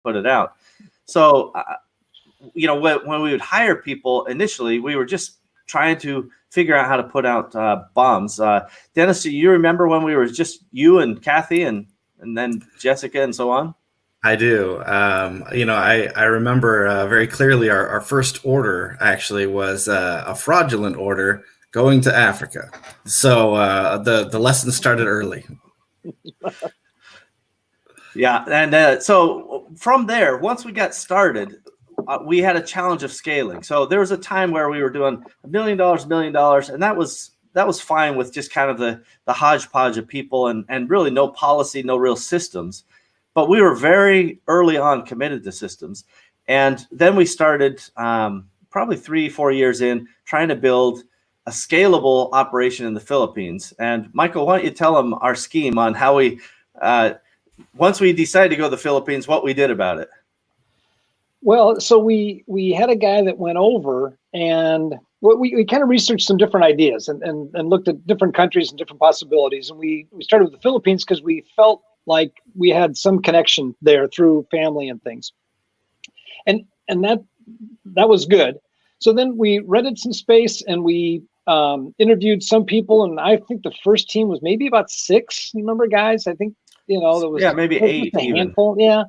put it out. So, when we would hire people initially, we were just trying to figure out how to put out bombs. Dennis, do you remember when we were just you and Kathy and then Jessica and so on? I do. I remember very clearly our first order actually was a fraudulent order going to Africa. So the lesson started early. Yeah, and so from there, once we got started, we had a challenge of scaling. So there was a time where we were doing $1 million, and that was fine with just kind of the hodgepodge of people and really no policy, no real systems. But we were very early on committed to systems. And then we started probably 3-4 years in trying to build a scalable operation in the Philippines. And Michael, why don't you tell them our scheme on how we, once we decided to go to the Philippines, what we did about it? Well, so we had a guy that went over, and we kind of researched some different ideas and looked at different countries and different possibilities. And we started with the Philippines because we felt like we had some connection there through family and things. And that was good. So then we rented some space and we interviewed some people. And I think the first team was maybe about 6, remember, guys? I think, there was maybe 8 a handful. Yeah.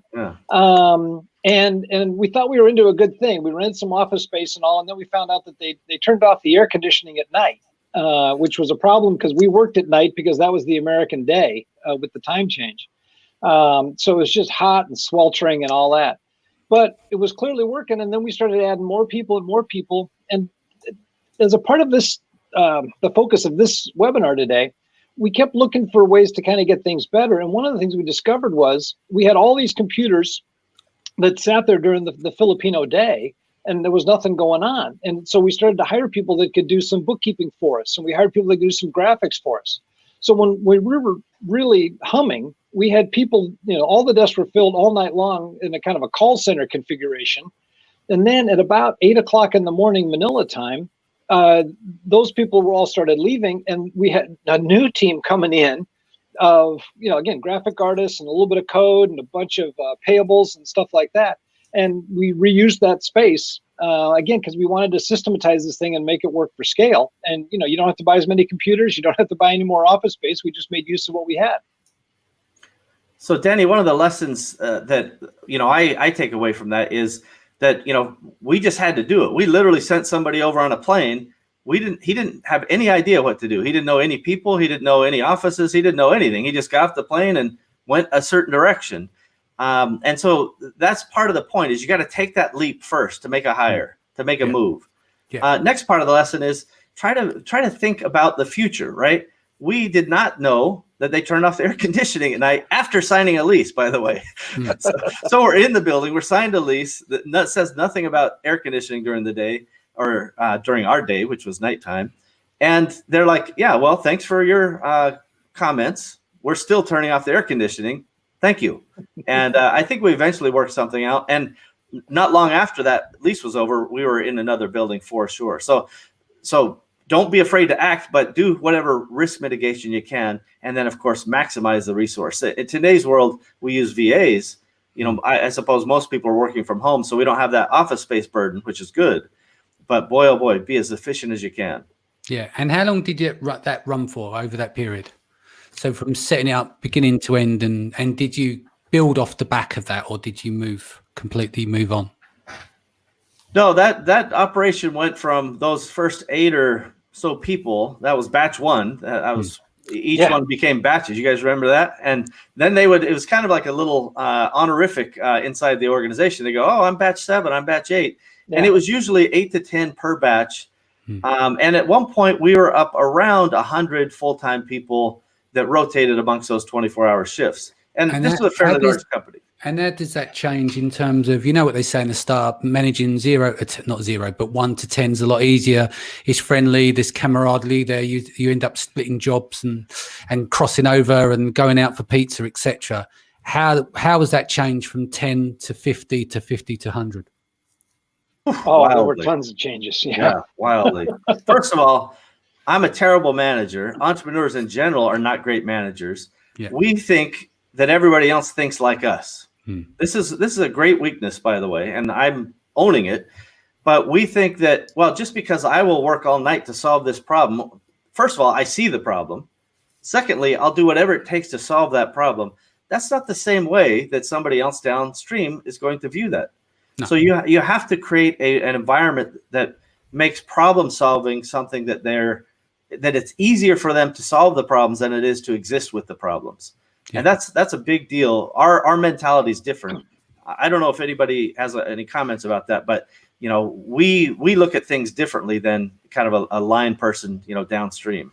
And we thought we were into a good thing. We rented some office space and all, and then we found out that they turned off the air conditioning at night, which was a problem because we worked at night because that was the American day with the time change. So it was just hot and sweltering and all that. But it was clearly working, and then we started adding more people and more people. And as a part of this, the focus of this webinar today, we kept looking for ways to kind of get things better. And one of the things we discovered was we had all these computers that sat there during the Filipino day, and there was nothing going on. And so we started to hire people that could do some bookkeeping for us, and we hired people that could do some graphics for us. So when we were really humming, we had people, all the desks were filled all night long in a kind of a call center configuration. And then at about 8 o'clock in the morning, Manila time, those people were all started leaving, and we had a new team coming in of, again, graphic artists and a little bit of code and a bunch of payables and stuff like that. And we reused that space, again, because we wanted to systematize this thing and make it work for scale. And, you don't have to buy as many computers. You don't have to buy any more office space. We just made use of what we had. So, Danny, one of the lessons that, I take away from that is that, we just had to do it. We literally sent somebody over on a plane. He didn't have any idea what to do. He didn't know any people. He didn't know any offices. He didn't know anything. He just got off the plane and went a certain direction. And so that's part of the point is you got to take that leap first to make a hire, to make a move. Yeah. Next part of the lesson is try to think about the future, right? We did not know that they turned off the air conditioning at night after signing a lease, by the way. So we're in the building. We're signed a lease that says nothing about air conditioning during the day or during our day, which was nighttime. And they're like, yeah, well, thanks for your comments. We're still turning off the air conditioning. Thank you. And I think we eventually worked something out. And not long after that lease was over, we were in another building for sure. So don't be afraid to act, but do whatever risk mitigation you can. And then, of course, maximize the resource. In today's world, we use VAs. I suppose most people are working from home, so we don't have that office space burden, which is good. But boy, oh boy, be as efficient as you can. Yeah. And how long did that run for over that period? So from setting it up beginning to end, and did you build off the back of that, or did you completely move on? No, that operation went from those first 8 or so people. That was batch 1. That was each one became batches. You guys remember that? And then it was kind of like a little honorific inside the organization. They go, oh, I'm batch 7, I'm batch 8. Yeah. And it was usually 8 to 10 per batch. And at one point we were up around 100 full-time people that rotated amongst those 24-hour shifts. And this was a fairly large company. And how does that change in terms of, what they say in the startup, managing 1 to 10 is a lot easier. It's friendly, there's camaraderie there. You end up splitting jobs and crossing over and going out for pizza, etc. How has that changed from 10 to 50 to 50 to 100? Oh, there were tons of changes. Yeah, wildly. First of all, I'm a terrible manager. Entrepreneurs in general are not great managers. Yeah. We think that everybody else thinks like us. This is a great weakness, by the way, and I'm owning it. But we think that, well, just because I will work all night to solve this problem, first of all, I see the problem. Secondly, I'll do whatever it takes to solve that problem. That's not the same way that somebody else downstream is going to view that. No. So you have to create an environment that makes problem solving something that it's easier for them to solve the problems than it is to exist with the problems. Yeah. And that's a big deal. Our mentality is different. I don't know if anybody has any comments about that, but we look at things differently than kind of a line person, downstream.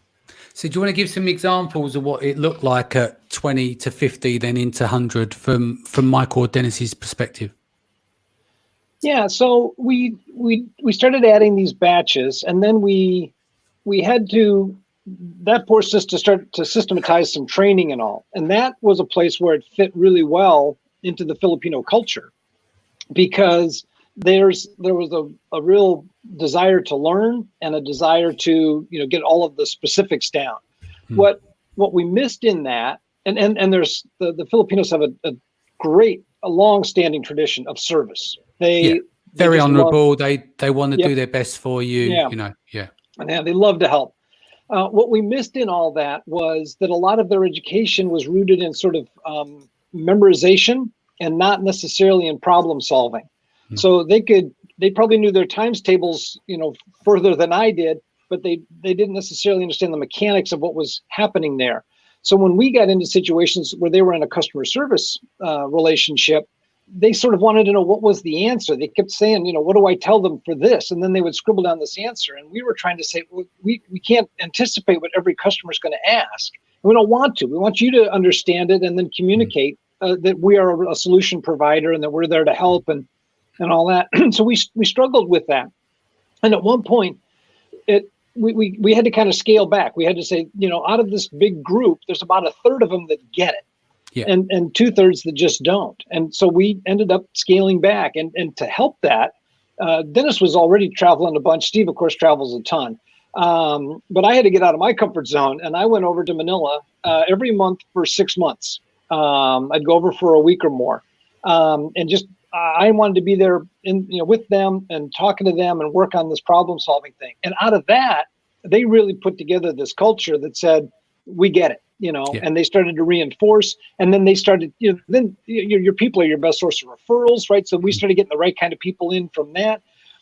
So do you want to give some examples of what it looked like at 20 to 50, then into 100 from Michael or Dennis's perspective? Yeah, so we started adding these batches, and then we had to, that forced us to start to systematize some training and all. And that was a place where it fit really well into the Filipino culture, because there was a real desire to learn and a desire to get all of the specifics down. What we missed in that, and there's the Filipinos have a long-standing tradition of service. They very honorable. They want to do their best for you. Yeah. And they love to help. What we missed in all that was that a lot of their education was rooted in sort of memorization and not necessarily in problem solving. So they probably knew their times tables, further than I did, but they didn't necessarily understand the mechanics of what was happening there. So when we got into situations where they were in a customer service relationship, they sort of wanted to know what was the answer. They kept saying, what do I tell them for this? And then they would scribble down this answer. And we were trying to say, well, we can't anticipate what every customer is going to ask. And we don't want to. We want you to understand it and then communicate that we are a solution provider and that we're there to help and all that. So we struggled with that. And at one point, we had to kind of scale back. We had to say, out of this big group, there's about a third of them that get it. Yeah. And 2/3 that just don't. And so we ended up scaling back. And to help that, Dennis was already traveling a bunch. Steve, of course, travels a ton. But I had to get out of my comfort zone. And I went over to Manila every month for 6 months. I'd go over for a week or more. And just I wanted to be there with them and talking to them and work on this problem solving thing. And out of that, they really put together this culture that said, we get it. And they started to reinforce, and then they started, then your people are your best source of referrals, right? So we started getting the right kind of people in from that.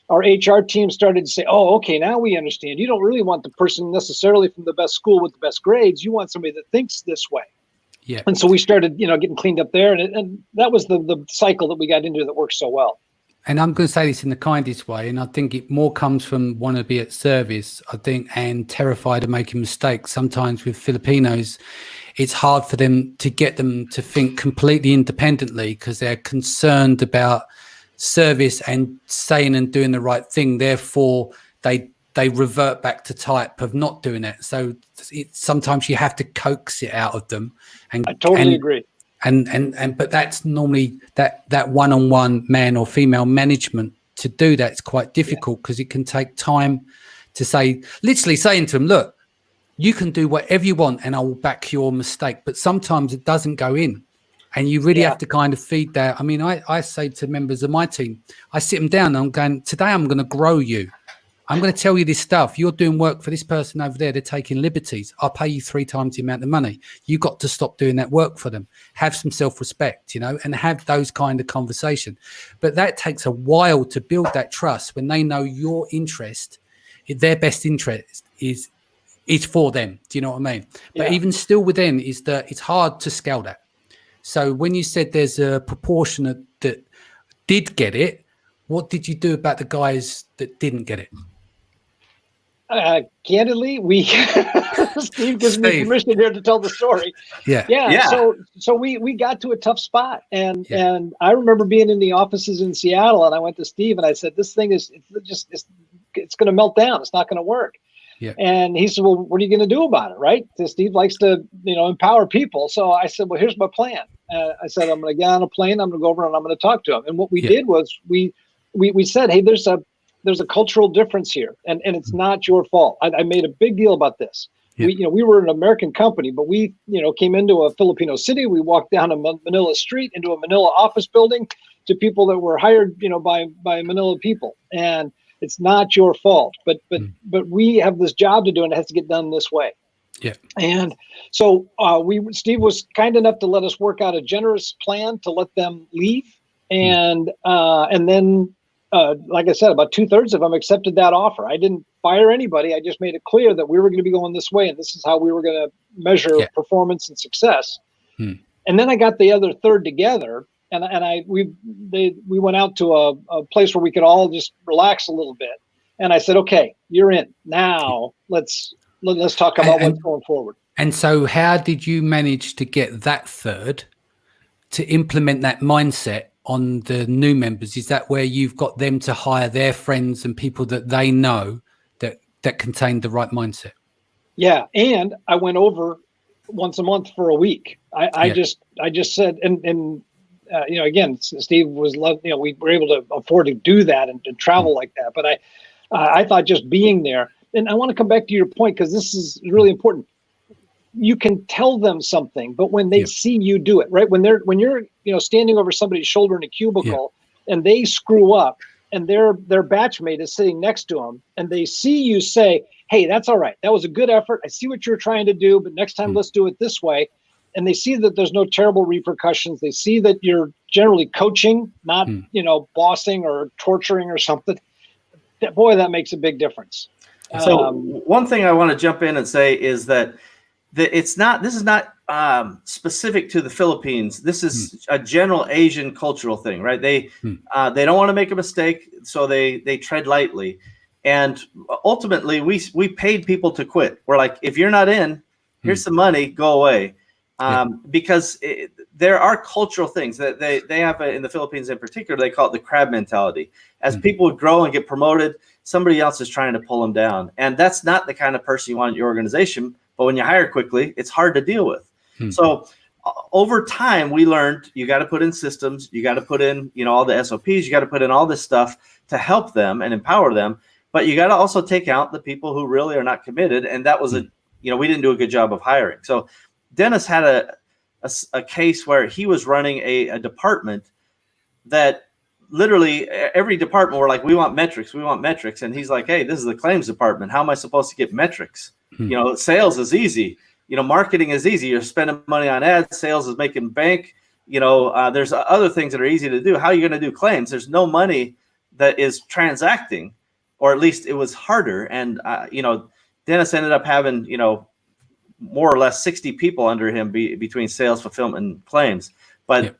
Our HR team started to say, oh, okay, now we understand. You don't really want the person necessarily from the best school with the best grades. You want somebody that thinks this way. Yeah. And so we started, getting cleaned up there, and that was the cycle that we got into that worked so well. And I'm going to say this in the kindest way, and I think it more comes from want to be at service, I think, and terrified of making mistakes. Sometimes with Filipinos, it's hard for them to get them to think completely independently because they're concerned about service and saying and doing the right thing. Therefore, they revert back to type of not doing it. So sometimes you have to coax it out of them. And I totally agree. But that's normally that one-on-one man or female management to do that. It's quite difficult because it can take time to literally saying to them, look, you can do whatever you want and I will back your mistake. But sometimes it doesn't go in and you really have to kind of feed that. I mean, I say to members of my team, I sit them down and I'm going, today I'm going to grow you. I'm going to tell you this stuff. You're doing work for this person over there. They're taking liberties. I'll pay you 3 times the amount of money. You got to stop doing that work for them. Have some self-respect, and have those kind of conversation. But that takes a while to build that trust when they know your interest, their best interest is for them. Do you know what I mean? Yeah. But even still within is that it's hard to scale that. So when you said there's a proportion that did get it, what did you do about the guys that didn't get it? Candidly, Steve gives me permission here to tell the story. Yeah. So we got to a tough spot, and I remember being in the offices in Seattle, and I went to Steve and I said, "This thing it's going to melt down. It's not going to work." Yeah. And he said, "Well, what are you going to do about it?" Right? So Steve likes to empower people. So I said, "Well, here's my plan." I said, "I'm going to get on a plane. I'm going to go over and I'm going to talk to him." And what we did was we said, "Hey, there's a cultural difference here, and it's not your fault." I made a big deal about this. Yeah. We were an American company, but we, came into a Filipino city. We walked down a Manila street into a Manila office building to people that were hired, by Manila people. And it's not your fault, but we have this job to do, and it has to get done this way. Yeah. And so Steve was kind enough to let us work out a generous plan to let them leave. And then, like I said, about 2/3 of them accepted that offer. I didn't fire anybody. I just made it clear that we were going to be going this way, and this is how we were going to measure performance and success. And then I got the other third together, and we went out to a place where we could all just relax a little bit. And I said, okay, you're in. Now let's talk about what's going forward. And so how did you manage to get that third to implement that mindset on the new members? Is that where you've got them to hire their friends and people that they know that contain the right mindset? Yeah. And I went over once a month for a week. I just said, and again, Steve was we were able to afford to do that and to travel like that. But I thought just being there, and I want to come back to your point, because this is really important. You can tell them something, but when they see you do it, right? When you're standing over somebody's shoulder in a cubicle and they screw up, and their batchmate is sitting next to them, and they see you say, hey, that's all right. That was a good effort. I see what you're trying to do, but next time let's do it this way. And they see that there's no terrible repercussions. They see that you're generally coaching, not, bossing or torturing or something. That makes a big difference. So one thing I want to jump in and say is that this is not specific to the Philippines. This is a general Asian cultural thing, right? They don't want to make a mistake, so they tread lightly. And ultimately, we paid people to quit. We're like, if you're not in, here's some money, go away. Because there are cultural things that they have in the Philippines in particular. They call it the crab mentality. As people would grow and get promoted, somebody else is trying to pull them down. And that's not the kind of person you want in your organization. But when you hire quickly, it's hard to deal with. So over time, we learned you got to put in systems, you got to put in, all the SOPs, you got to put in all this stuff to help them and empower them. But you got to also take out the people who really are not committed. And that was we didn't do a good job of hiring. So Dennis had a case where he was running a department that literally every department were like, we want metrics. And he's like, hey, this is the claims department. How am I supposed to get metrics? Sales is easy. Marketing is easy. You're spending money on ads. Sales is making bank. There's other things that are easy to do. How are you going to do claims? There's no money that is transacting, or at least it was harder. And, Dennis ended up having, more or less 60 people under him between sales, fulfillment, and claims. But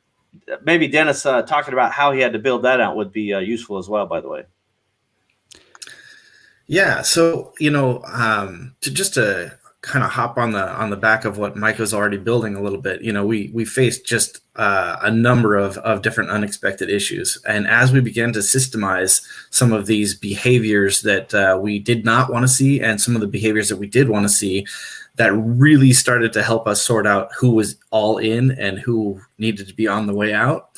maybe Dennis talking about how he had to build that out would be useful as well, by the way. Yeah. So, to kind of hop on the back of what Mike was already building a little bit, we faced just a number of different unexpected issues. And as we began to systemize some of these behaviors that we did not want to see, and some of the behaviors that we did want to see, that really started to help us sort out who was all in and who needed to be on the way out.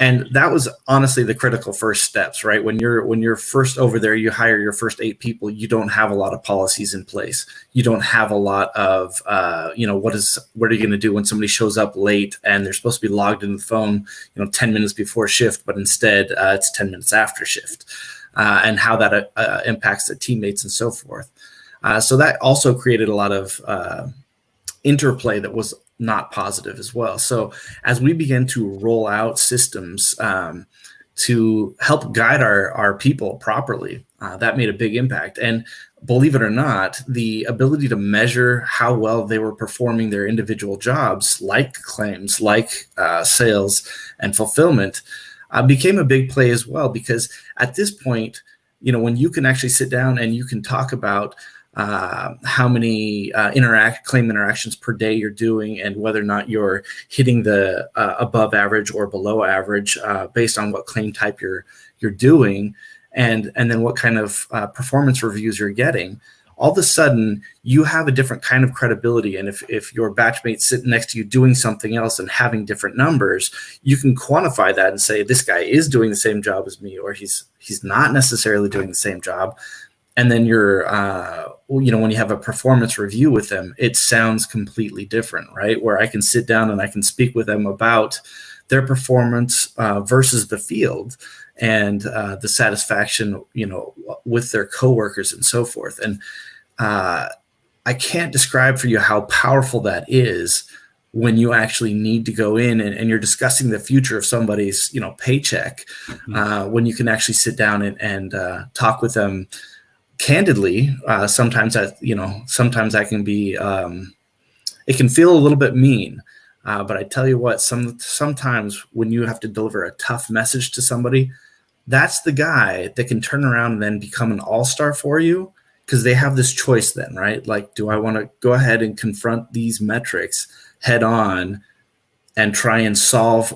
And that was honestly the critical first steps, right? When you're first over there, you hire your first 8 people, you don't have a lot of policies in place. You don't have a lot of, what are you going to do when somebody shows up late and they're supposed to be logged in the phone, 10 minutes before shift, but instead it's 10 minutes after shift, and how that impacts the teammates and so forth. So that also created a lot of interplay that was not positive as well. So as we began to roll out systems to help guide our people properly, that made a big impact. And believe it or not, the ability to measure how well they were performing their individual jobs, like claims, like sales and fulfillment, became a big play as well. Because at this point, when you can actually sit down and you can talk about how many claim interactions per day you're doing, and whether or not you're hitting the above average or below average based on what claim type you're doing, and then what kind of performance reviews you're getting. All of a sudden, you have a different kind of credibility. And if your batchmate's sitting next to you doing something else and having different numbers, you can quantify that and say, this guy is doing the same job as me, or he's not necessarily doing the same job. and then when you have a performance review with them, it sounds completely different, right? Where I can sit down and I can speak with them about their performance versus the field, and the satisfaction, with their coworkers and so forth. And I can't describe for you how powerful that is when you actually need to go in and you're discussing the future of somebody's, paycheck, when you can actually sit down and talk with them candidly. Sometimes I can be, it can feel a little bit mean, but I tell you what, sometimes when you have to deliver a tough message to somebody, that's the guy that can turn around and then become an all-star for you, because they have this choice then, right? Like, do I want to go ahead and confront these metrics head on and try and solve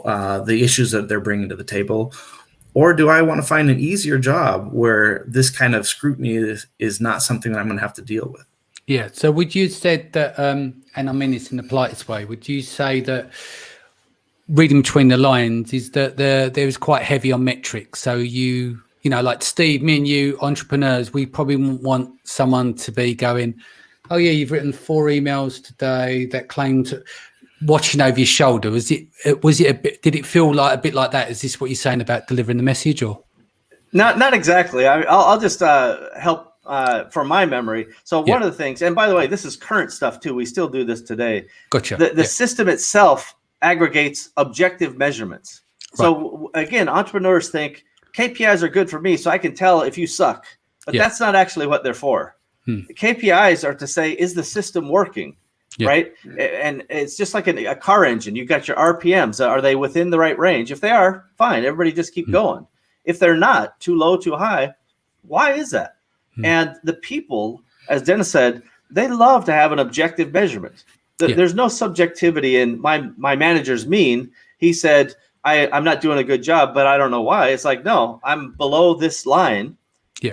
the issues that they're bringing to the table? Or do I want to find an easier job where this kind of scrutiny is not something that I'm going to have to deal with? Yeah. So would you said that, and I mean this in the politest way, would you say that reading between the lines is that there is quite heavy on metrics? So like Steve, me and you, entrepreneurs, we probably want someone to be going, oh yeah, you've written 4 emails today that claim to, watching over your shoulder. Was it a bit, did it feel like a bit like that? Is this what you're saying about delivering the message, or? Not exactly. I'll just help from my memory. So one of the things, and by the way, this is current stuff too. We still do this today. Gotcha. The system itself aggregates objective measurements. So again, entrepreneurs think KPIs are good for me, so I can tell if you suck. But that's not actually what they're for. The KPIs are to say, is the system working? Right? And it's just like a car engine. You've got your RPMs. Are they within the right range? If they are, fine. Everybody just keep going. If they're not, too low, too high, why is that? And the people, as Dennis said, they love to have an objective measurement. There's no subjectivity in my manager's mean. He said, I'm not doing a good job, but I don't know why. It's like, no, I'm below this line.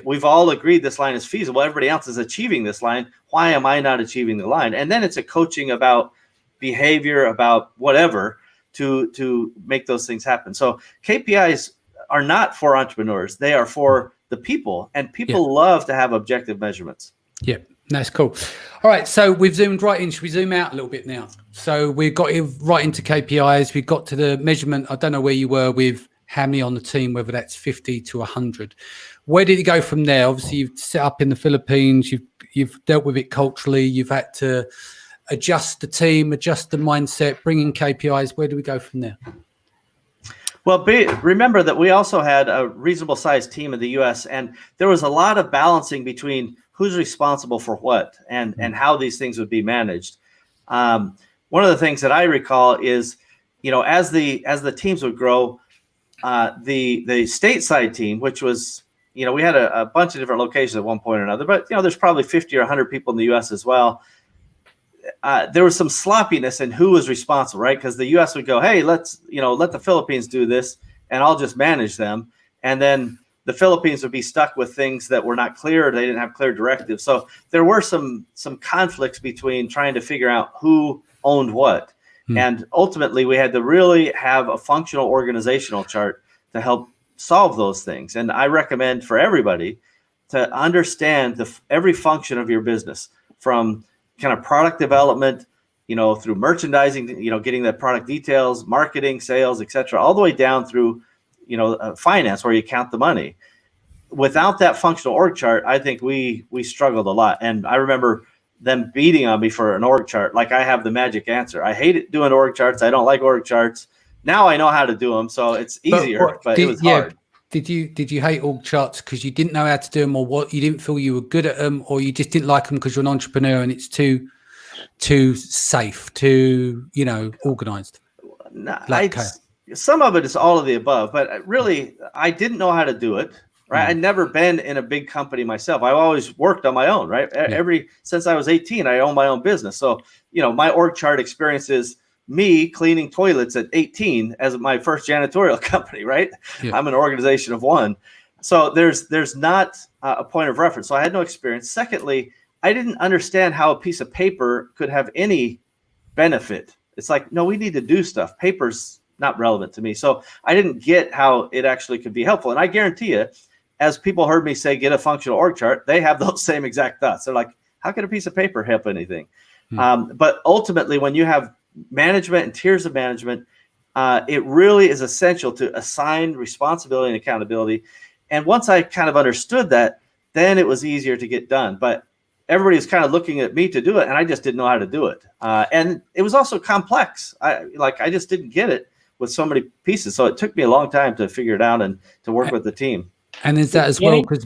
We've all agreed this line is feasible. Everybody else is achieving this line. Why am I not achieving the line? And then it's a coaching about behavior, about whatever, to make those things happen. So KPIs are not for entrepreneurs. They are for the people, and people love to have objective measurements. Yeah, that's cool. All right, so we've zoomed right in. Should we zoom out a little bit now? So we've got right into KPIs. We've got to the measurement. I don't know where you were with how many on the team, whether that's 50 to 100. Where did it go from there? Obviously, you've set up in the Philippines. You've dealt with it culturally. You've had to adjust the team, adjust the mindset, bring in KPIs. Where do we go from there? Well, remember that we also had a reasonable sized team in the U.S., and there was a lot of balancing between who's responsible for what and how these things would be managed. One of the things that I recall is, as the teams would grow, the stateside team, which was, we had a bunch of different locations at one point or another, but there's probably 50 or 100 people in the U.S. as well. There was some sloppiness in who was responsible, right? Because the U.S. would go, hey, let the Philippines do this, and I'll just manage them. And then the Philippines would be stuck with things that were not clear, or they didn't have clear directives. So there were some conflicts between trying to figure out who owned what. And ultimately, we had to really have a functional organizational chart to help solve those things. And I recommend for everybody to understand every function of your business, from kind of product development, through merchandising, getting the product details, marketing, sales, etc., all the way down through, finance, where you count the money. Without that functional org chart, I think we struggled a lot. And I remember them beating on me for an org chart. Like I have the magic answer. I hate it doing org charts. I don't like org charts. Now I know how to do them, so it's easier, but it was hard. Did you hate org charts because you didn't know how to do them, or what, you didn't feel you were good at them, or you just didn't like them because you're an entrepreneur and it's too safe, too organized? Some of it is all of the above, but really I didn't know how to do it. Right. I'd never been in a big company myself. I've always worked on my own, right? Since I was 18, I own my own business. So, my org chart experience is me cleaning toilets at 18 as my first janitorial company, right? Yeah. I'm an organization of one. So there's not a point of reference. So I had no experience. Secondly, I didn't understand how a piece of paper could have any benefit. It's like, no, we need to do stuff. Paper's not relevant to me. So I didn't get how it actually could be helpful. And I guarantee you, as people heard me say, get a functional org chart, they have those same exact thoughts. They're like, how can a piece of paper help anything? But ultimately, when you have management and tiers of management, it really is essential to assign responsibility and accountability. And once I kind of understood that, then it was easier to get done. But everybody was kind of looking at me to do it, and I just didn't know how to do it. And it was also complex. I just didn't get it with so many pieces. So it took me a long time to figure it out and to work with the team. And is that as well? Because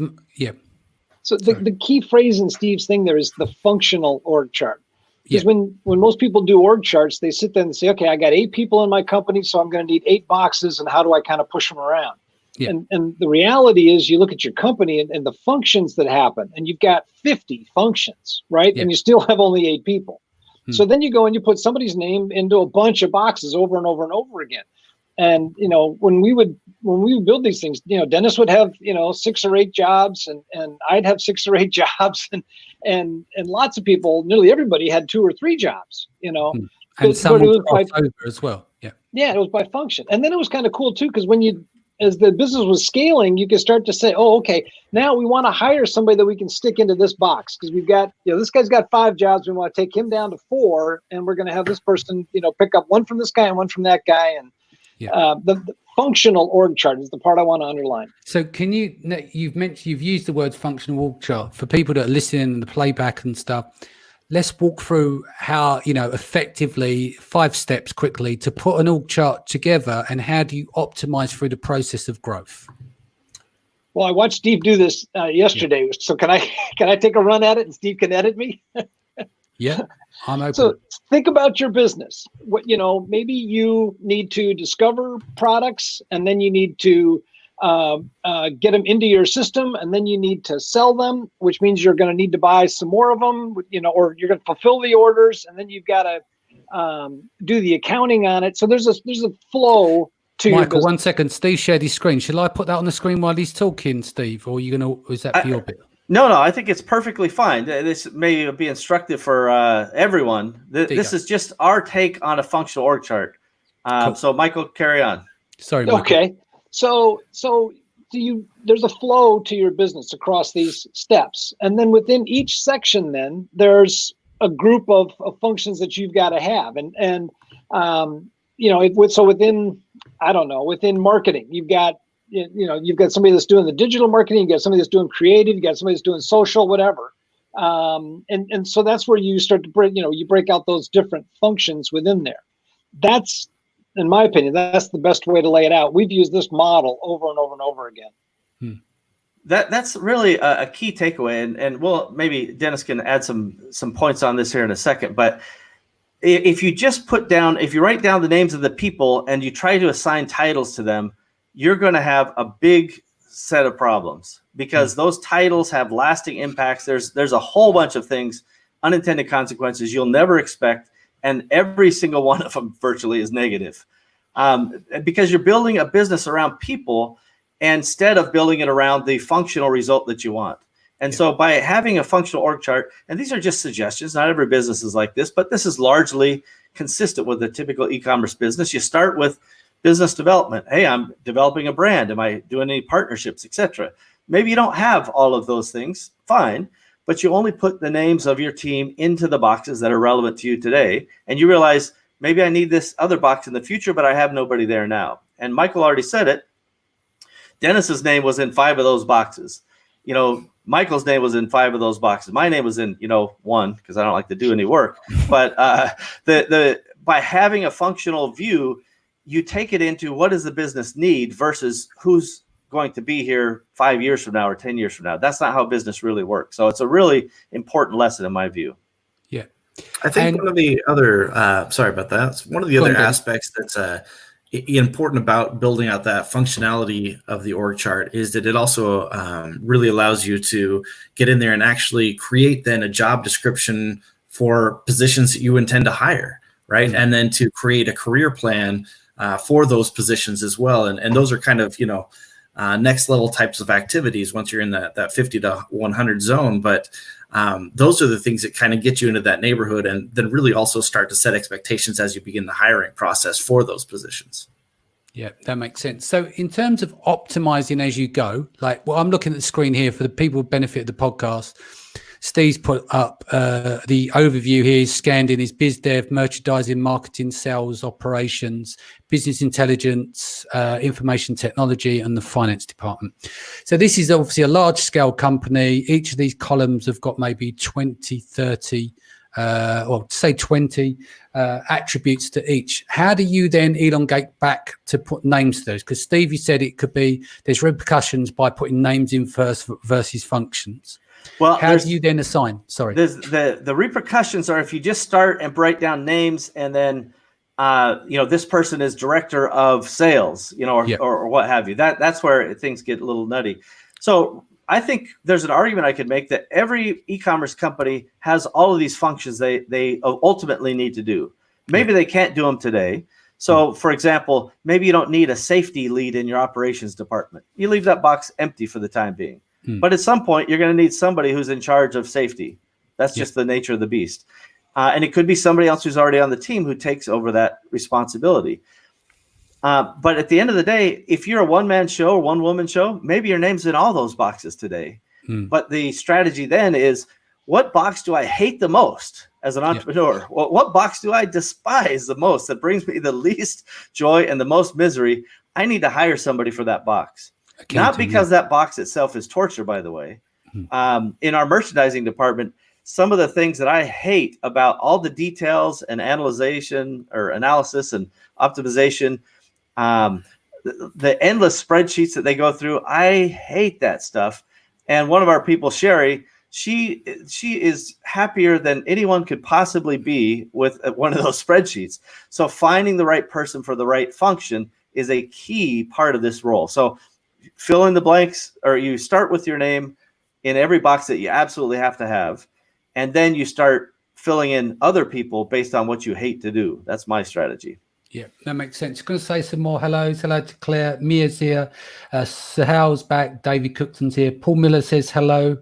So the key phrase in Steve's thing there is the functional org chart. Because when most people do org charts, they sit there and say, okay, I got 8 people in my company, so I'm going to need 8 boxes, and how do I kind of push them around? Yeah. And the reality is you look at your company and the functions that happen, and you've got 50 functions, right? Yeah. And you still have only 8 people. So then you go and you put somebody's name into a bunch of boxes over and over and over again. And, when we would build these things, Dennis would have, 6 or 8 jobs, and I'd have 6 or 8 jobs, and lots of people, nearly everybody had 2 or 3 jobs, And some would cross over as well. Yeah, it was by function. And then it was kind of cool too, because as the business was scaling, you could start to say, oh, okay, now we want to hire somebody that we can stick into this box, because we've got, this guy's got 5 jobs. We want to take him down to 4, and we're going to have this person, pick up 1 from this guy and 1 from that guy. And the functional org chart is the part I want to underline. So you've used the word functional org chart for people that are listening, the playback and stuff. Let's walk through how, effectively 5 steps quickly to put an org chart together, and how do you optimize through the process of growth? Well, I watched Steve do this yesterday. So can I take a run at it, and Steve can edit me? Yeah, I'm open. So think about your business. Maybe you need to discover products, and then you need to get them into your system, and then you need to sell them, which means you're going to need to buy some more of them, or you're going to fulfill the orders, and then you've got to do the accounting on it. So there's a flow to your Michael, business. 1 second. Steve shared his screen. Shall I put that on the screen while he's talking, Steve, or is that for your bit? No, I think it's perfectly fine. This may be instructive for everyone. This is just our take on a functional org chart. Cool. So, Michael, carry on. Sorry, Michael. Okay. So there's a flow to your business across these steps. And then within each section, then there's a group of functions that you've got to have. So within marketing, you've got somebody that's doing the digital marketing, you've got somebody that's doing creative, you've got somebody that's doing social, whatever. And so that's where you start to break out those different functions within there. That's, in my opinion, that's the best way to lay it out. We've used this model over and over and over again. That's really a key takeaway, and maybe Dennis can add some points on this here in a second. But if you write down the names of the people and you try to assign titles to them, you're going to have a big set of problems, because those titles have lasting impacts. There's a whole bunch of things, unintended consequences you'll never expect. And every single one of them virtually is negative, because you're building a business around people instead of building it around the functional result that you want. And so by having a functional org chart, and these are just suggestions, not every business is like this, but this is largely consistent with a typical e-commerce business. You start with business development. Hey, I'm developing a brand. Am I doing any partnerships, etc.? Maybe you don't have all of those things. Fine. But you only put the names of your team into the boxes that are relevant to you today. And you realize, maybe I need this other box in the future, but I have nobody there now. And Michael already said it. Dennis's name was in 5 of those boxes. Michael's name was in 5 of those boxes. My name was in, 1, because I don't like to do any work. But by having a functional view, you take it into what does the business need versus who's going to be here 5 years from now or 10 years from now. That's not how business really works. So it's a really important lesson in my view. Yeah. I think one of the other, sorry about that. One of the other aspects that's important about building out that functionality of the org chart is that it also really allows you to get in there and actually create then a job description for positions that you intend to hire, right? Mm-hmm. And then to create a career plan for those positions as well. And those are kind of, next level types of activities once you're in that 50 to 100 zone. But those are the things that kind of get you into that neighborhood, and then really also start to set expectations as you begin the hiring process for those positions. Yeah, that makes sense. So in terms of optimizing as you go, like, well, I'm looking at the screen here for the people who benefit of the podcast. Steve's put up the overview here. He's scanned in his biz dev, merchandising, marketing, sales, operations, business intelligence, information technology, and the finance department. So this is obviously a large scale company. Each of these columns have got maybe 20, 30, or say 20 attributes to each. How do you then elongate back to put names to those? Because Steve, you said it could be, there's repercussions by putting names in first versus functions. Well, how do you then assign? Sorry. There's the repercussions are if you just start and break down names and then, this person is director of sales, or what have you. That's where things get a little nutty. So I think there's an argument I could make that every e-commerce company has all of these functions they ultimately need to do. Maybe they can't do them today. So, for example, maybe you don't need a safety lead in your operations department. You leave that box empty for the time being. But at some point, you're going to need somebody who's in charge of safety. That's just the nature of the beast. And it could be somebody else who's already on the team who takes over that responsibility. But at the end of the day, if you're a one-man show or one-woman show, maybe your name's in all those boxes today. But the strategy then is, what box do I hate the most as an entrepreneur? Well, what box do I despise the most that brings me the least joy and the most misery? I need to hire somebody for that box. Not because that box itself is torture, by the way. In our merchandising department, some of the things that I hate about all the details and analysis and optimization, the endless spreadsheets that they go through, I hate that stuff. And one of our people, Sherry, she is happier than anyone could possibly be with one of those spreadsheets. So finding the right person for the right function is a key part of this role. So fill in the blanks, or you start with your name in every box that you absolutely have to have. And then you start filling in other people based on what you hate to do. That's my strategy. Yeah, that makes sense. Going to say some more hellos. Hello to Claire. Mia's here. Sahal's back. David Cookton's here. Paul Miller says hello.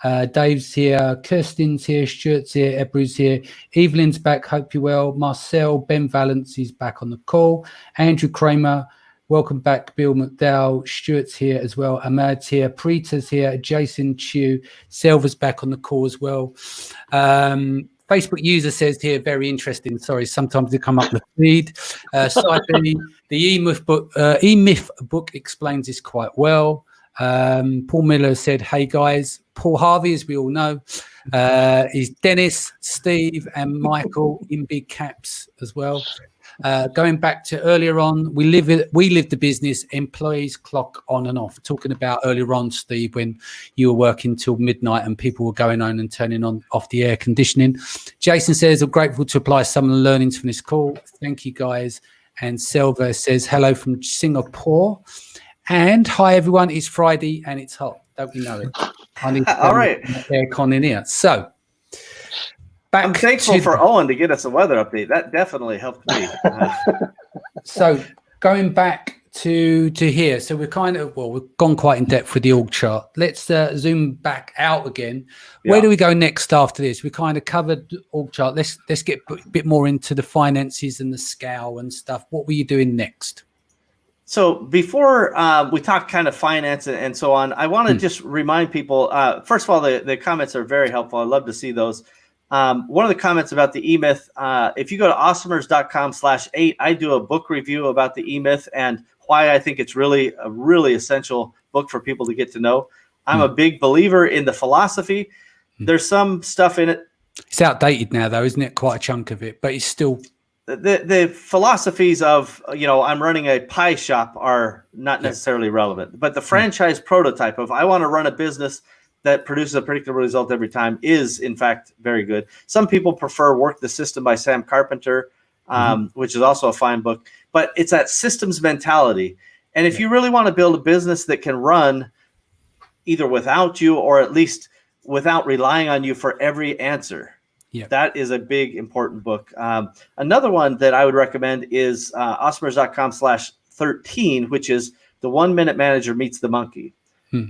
Dave's here. Kirsten's here. Stuart's here. Ebru's here. Evelyn's back. Hope you're well. Marcel. Ben Valence is back on the call. Andrew Kramer. Welcome back, Bill McDowell. Stuart's here as well. Ahmad's here. Preeta's here. Jason Chu. Selva's back on the call as well. Facebook user says here, very interesting. Sorry, sometimes they come up the feed. The E-Myth book explains this quite well. Paul Miller said, hey guys. Paul Harvey, as we all know, is Dennis, Steve, and Michael in big caps as well. Going back to earlier on, we live the business, employees clock on and off. Talking about earlier on, Steve, when you were working till midnight and people were going on and turning on off the air conditioning. Jason says, I'm grateful to apply some of the learnings from this call. Thank you, guys. And Selva says, hello from Singapore. And hi, everyone. It's Friday and it's hot. Don't we know it? I need to all right. Aircon in here. So, I'm thankful for Owen to get us a weather update. That definitely helped me. So going back to here, so we've gone quite in depth with the org chart. Let's zoom back out again. Where do we go next after this? We kind of covered org chart. Let's get a bit more into the finances and the scale and stuff. What were you doing next? So before we talk kind of finance and so on, I want to just remind people, first of all, the comments are very helpful. I love to see those. One of the comments about the E-Myth, if you go to awesomers.com/8, I do a book review about the E-Myth and why I think it's really a really essential book for people to get to know. I'm a big believer in the philosophy. There's some stuff in it. It's outdated now, though, isn't it? Quite a chunk of it, but it's still. The philosophies of, I'm running a pie shop are not necessarily relevant, but the franchise prototype of I want to run a business that produces a predictable result every time is, in fact, very good. Some people prefer Work the System by Sam Carpenter, which is also a fine book. But it's that systems mentality. And if you really want to build a business that can run either without you or at least without relying on you for every answer, that is a big, important book. Another one that I would recommend is awesomers.com/13, which is The 1 Minute Manager Meets the Monkey.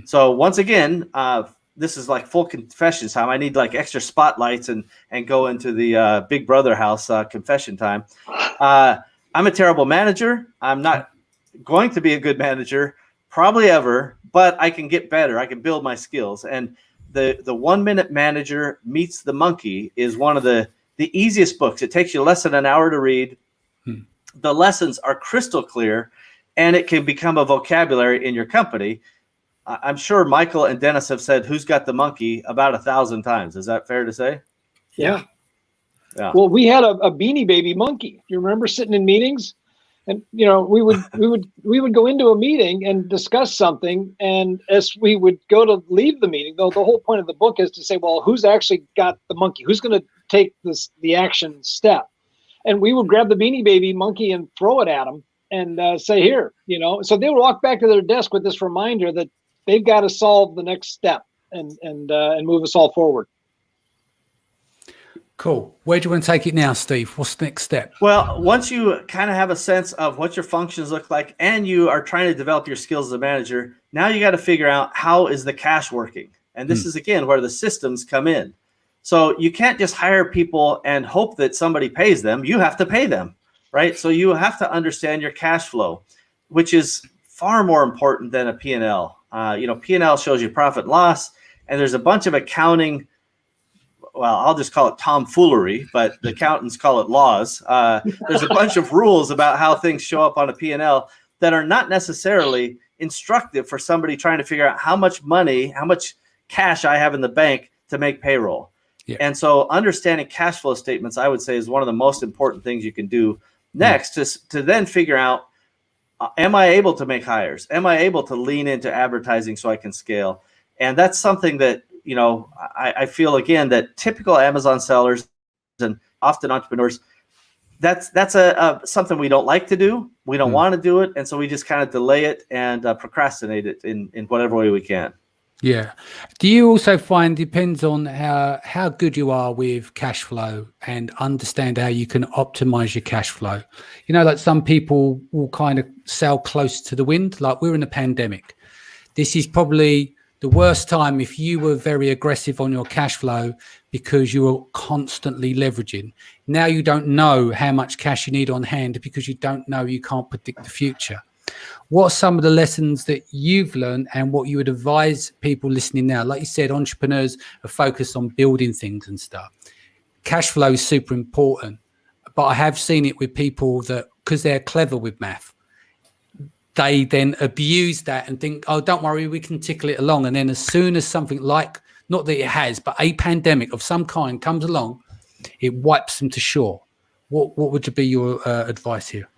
So once again, this is like full confessions time. I need like extra spotlights and go into the Big Brother house confession time. I'm a terrible manager. I'm not going to be a good manager, probably ever, but I can get better. I can build my skills. And the 1 Minute Manager Meets the Monkey is one of the easiest books. It takes you less than an hour to read. The lessons are crystal clear, and it can become a vocabulary in your company. I'm sure Michael and Dennis have said, "Who's got the monkey?" about 1,000 times. Is that fair to say? Yeah. Yeah. Well, we had a Beanie Baby monkey. You remember sitting in meetings, and we would go into a meeting and discuss something, and as we would go to leave the meeting, though, the whole point of the book is to say, well, who's actually got the monkey? Who's going to take the action step? And we would grab the Beanie Baby monkey and throw it at them and say, here, So they would walk back to their desk with this reminder that they've got to solve the next step and move us all forward. Cool. Where do you want to take it now, Steve? What's the next step? Well, once you kind of have a sense of what your functions look like and you are trying to develop your skills as a manager, now you got to figure out how is the cash working. And this is, again, where the systems come in. So you can't just hire people and hope that somebody pays them. You have to pay them, right? So you have to understand your cash flow, which is far more important than a P&L. P&L shows you profit and loss, and there's a bunch of accounting. Well, I'll just call it tomfoolery, but the accountants call it laws. There's a bunch of rules about how things show up on a P&L that are not necessarily instructive for somebody trying to figure out how much money, how much cash I have in the bank to make payroll. Yeah. And so understanding cash flow statements, I would say, is one of the most important things you can do. Next is to then figure out, am I able to make hires? Am I able to lean into advertising so I can scale? And that's something that, I feel, again, that typical Amazon sellers and often entrepreneurs, that's something we don't like to do. We don't want to do it. And so we just kind of delay it and procrastinate it in whatever way we can. Yeah. Do you also find, depends on how good you are with cash flow and understand how you can optimize your cash flow? Like some people will kind of sail close to the wind. Like we're in a pandemic. This is probably the worst time if you were very aggressive on your cash flow because you were constantly leveraging. Now you don't know how much cash you need on hand because you don't know, you can't predict the future. What are some of the lessons that you've learned and what you would advise people listening now? Like you said, entrepreneurs are focused on building things and stuff. Cash flow is super important, but I have seen it with people that, because they're clever with math, they then abuse that and think, oh, don't worry, we can tickle it along. And then as soon as something like, not that it has, but a pandemic of some kind comes along, it wipes them to shore. What would be your advice here?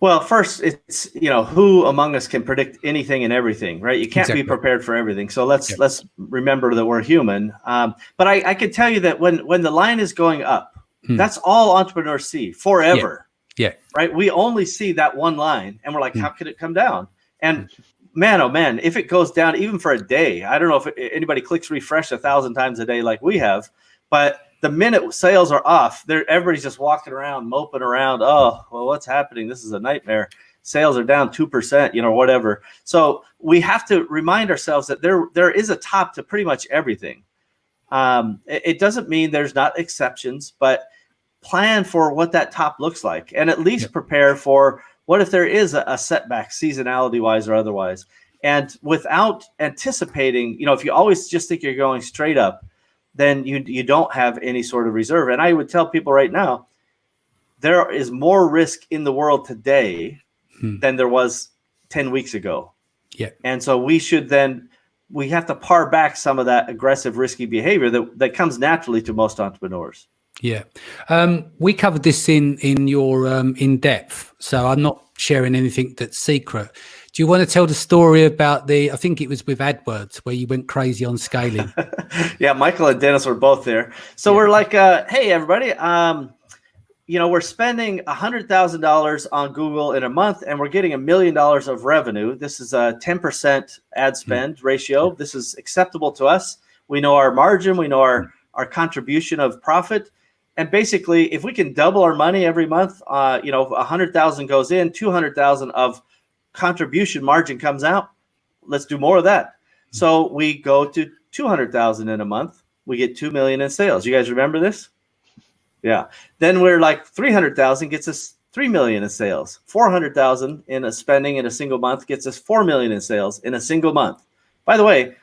Well, first, it's, who among us can predict anything and everything, right? You can't be prepared for everything. So let's remember that we're human. But I can tell you that when the line is going up, that's all entrepreneurs see forever. Yeah. Right. We only see that one line and we're like, how could it come down? And man, oh man, if it goes down even for a day, I don't know if anybody clicks refresh 1,000 times a day like we have, but the minute sales are off, everybody's just walking around, moping around. Oh, well, what's happening? This is a nightmare. Sales are down 2%, whatever. So we have to remind ourselves that there is a top to pretty much everything. It doesn't mean there's not exceptions, but plan for what that top looks like and at least prepare for what if there is a setback seasonality wise or otherwise. And without anticipating, if you always just think you're going straight up, then you don't have any sort of reserve. And I would tell people right now, there is more risk in the world today than there was 10 weeks ago. Yeah. And so we have to par back some of that aggressive, risky behavior that comes naturally to most entrepreneurs. Yeah. We covered this in your in depth, so I'm not sharing anything that's secret. Do you want to tell the story about I think it was with AdWords where you went crazy on scaling? Yeah, Michael and Dennis were both there. So we're like, hey, everybody, we're spending $100,000 on Google in a month and we're getting $1 million of revenue. This is a 10% ad spend ratio. This is acceptable to us. We know our margin. We know our contribution of profit. And basically, if we can double our money every month, 100,000 goes in, 200,000 of contribution margin comes out. Let's do more of that. So we go to 200,000 in a month. We get 2 million in sales. You guys remember this? Yeah. Then we're like 300,000 gets us $3 million in sales. 400,000 in a spending in a single month gets us $4 million in sales in a single month. By the way,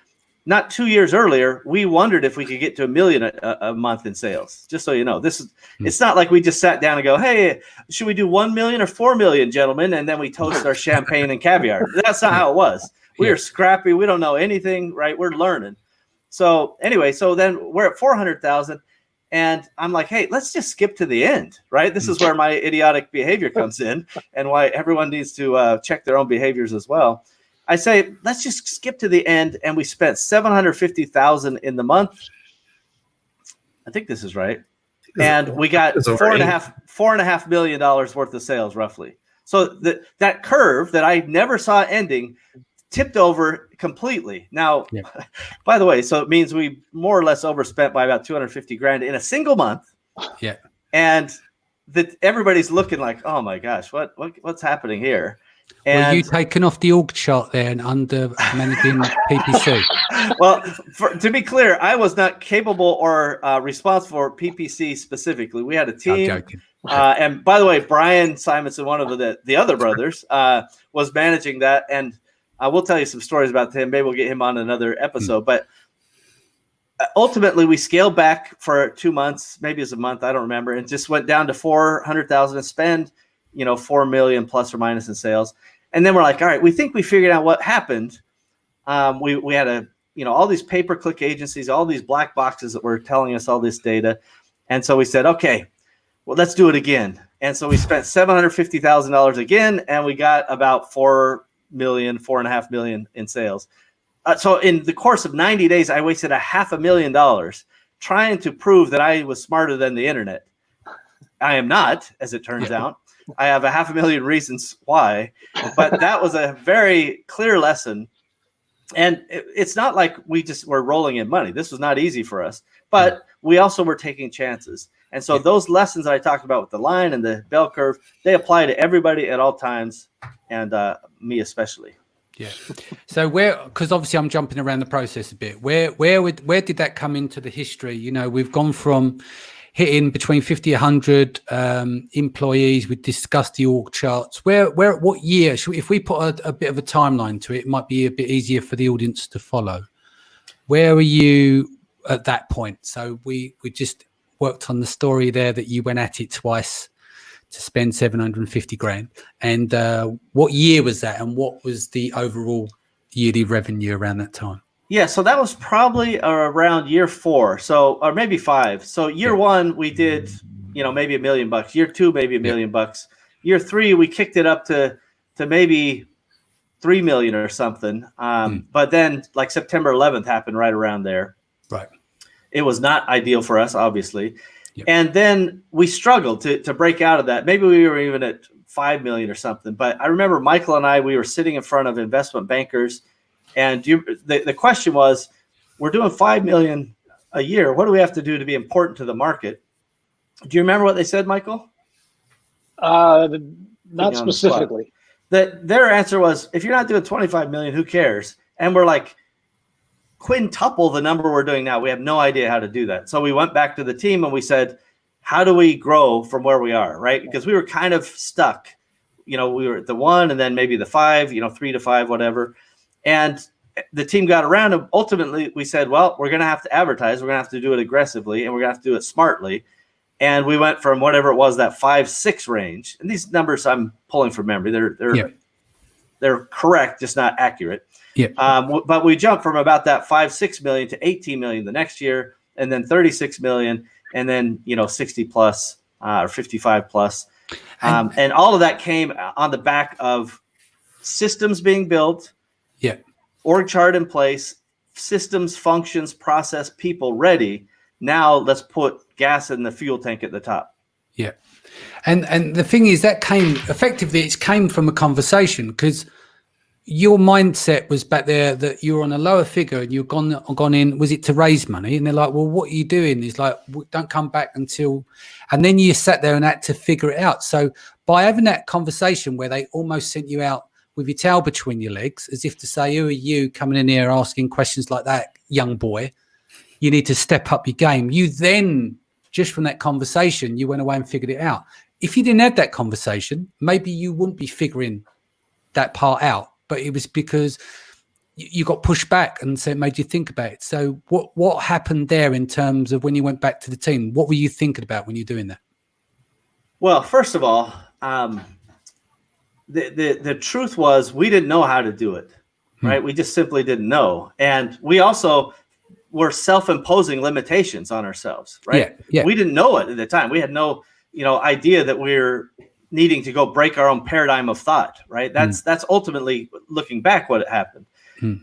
not 2 years earlier, we wondered if we could get to $1 million a month in sales. Just so you know, it's not like we just sat down and go, hey, should we do 1 million or 4 million, gentlemen? And then we toast our champagne and caviar. That's not how it was. We are scrappy. We don't know anything, right? We're learning. So anyway, so then we're at 400,000 and I'm like, hey, let's just skip to the end, right? This is where my idiotic behavior comes in and why everyone needs to check their own behaviors as well. I say, let's just skip to the end. And we spent 750,000 in the month. I think this is right. And we got $4.5 million worth of sales roughly. So that curve that I never saw ending tipped over completely. Now, by the way, so it means we more or less overspent by about 250 grand in a single month. Yeah. And that everybody's looking like, oh my gosh, what's happening here? And were you taken off the org chart there and under managing PPC? Well, to be clear, I was not capable or responsible for PPC specifically. We had a team. I'm joking. And by the way, Brian Simonson, one of the other brothers, was managing that. And I will tell you some stories about him. Maybe we'll get him on another episode. But ultimately, we scaled back for 2 months, maybe it was a month, I don't remember, and just went down to 400,000 to spend, 4 million plus or minus in sales. And then we're like, all right, we think we figured out what happened. We had all these pay-per-click agencies, all these black boxes that were telling us all this data. And so we said, okay, well, let's do it again. And so we spent $750,000 again, and we got about 4.5 million in sales. So in the course of 90 days, I wasted $500,000 trying to prove that I was smarter than the internet. I am not, as it turns out. I have $500,000 reasons why, but that was a very clear lesson. And it's not like we just were rolling in money. This was not easy for us, but we also were taking chances. And so those lessons I talked about with the line and the bell curve, they apply to everybody at all times, and me especially. Yeah. So because obviously I'm jumping around the process a bit. Where did that come into the history? We've gone from hitting between 50, 100 employees. We discussed the org charts. What year? If we put a bit of a timeline to it, it might be a bit easier for the audience to follow. Where were you at that point? So we just worked on the story there that you went at it twice to spend 750 grand. And what year was that? And what was the overall yearly revenue around that time? Yeah, so that was probably around year 4, or maybe 5. So year 1 we did, maybe $1 million. Year 2, maybe $1 million. Year 3 we kicked it up to maybe 3 million or something. But then like September 11th happened right around there. Right. It was not ideal for us, obviously. Yep. And then we struggled to break out of that. Maybe we were even at 5 million or something. But I remember Michael and I, we were sitting in front of investment bankers. And the question was, we're doing 5 million a year. What do we have to do to be important to the market? Do you remember what they said, Michael? Not specifically. Their answer was, if you're not doing 25 million, who cares? And we're like, quintuple the number we're doing now. We have no idea how to do that. So we went back to the team and we said, how do we grow from where we are, right? Because we were kind of stuck. We were at the 1 and then maybe the 5, 3 to 5, whatever. And the team got around, and ultimately we said, well, we're going to have to advertise. We're going to have to do it aggressively, and we're going to have to do it smartly. And we went from whatever it was, that 5-6 range. And these numbers I'm pulling from memory. They're correct, just not accurate. Yeah. But we jumped from about that 5-6 million to 18 million the next year, and then 36 million, and then 60 plus or 55 plus. And all of that came on the back of systems being built. Yeah. Org chart in place, systems, functions, process, people ready. Now let's put gas in the fuel tank at the top. Yeah. And the thing is that it came from a conversation, because your mindset was back there that you were on a lower figure and you've gone in, was it to raise money? And they're like, well, what are you doing? It's like, don't come back until, and then you sat there and had to figure it out. So by having that conversation where they almost sent you out with your tail between your legs, as if to say, who are you coming in here asking questions like that, young boy? You need to step up your game. You then, just from that conversation, you went away and figured it out. if you didn't have that conversation, maybe you wouldn't be figuring that part out. But it was because you got pushed back, and so it made you think about it. So what happened there in terms of when you went back to the team? What were you thinking about when you're doing that? Well, first of all, the truth was we didn't know how to do it, right? We just simply didn't know. And we also were self-imposing limitations on ourselves, right? Yeah. We didn't know it at the time. We had no, idea that we're needing to go break our own paradigm of thought, right? That's ultimately, looking back, what happened.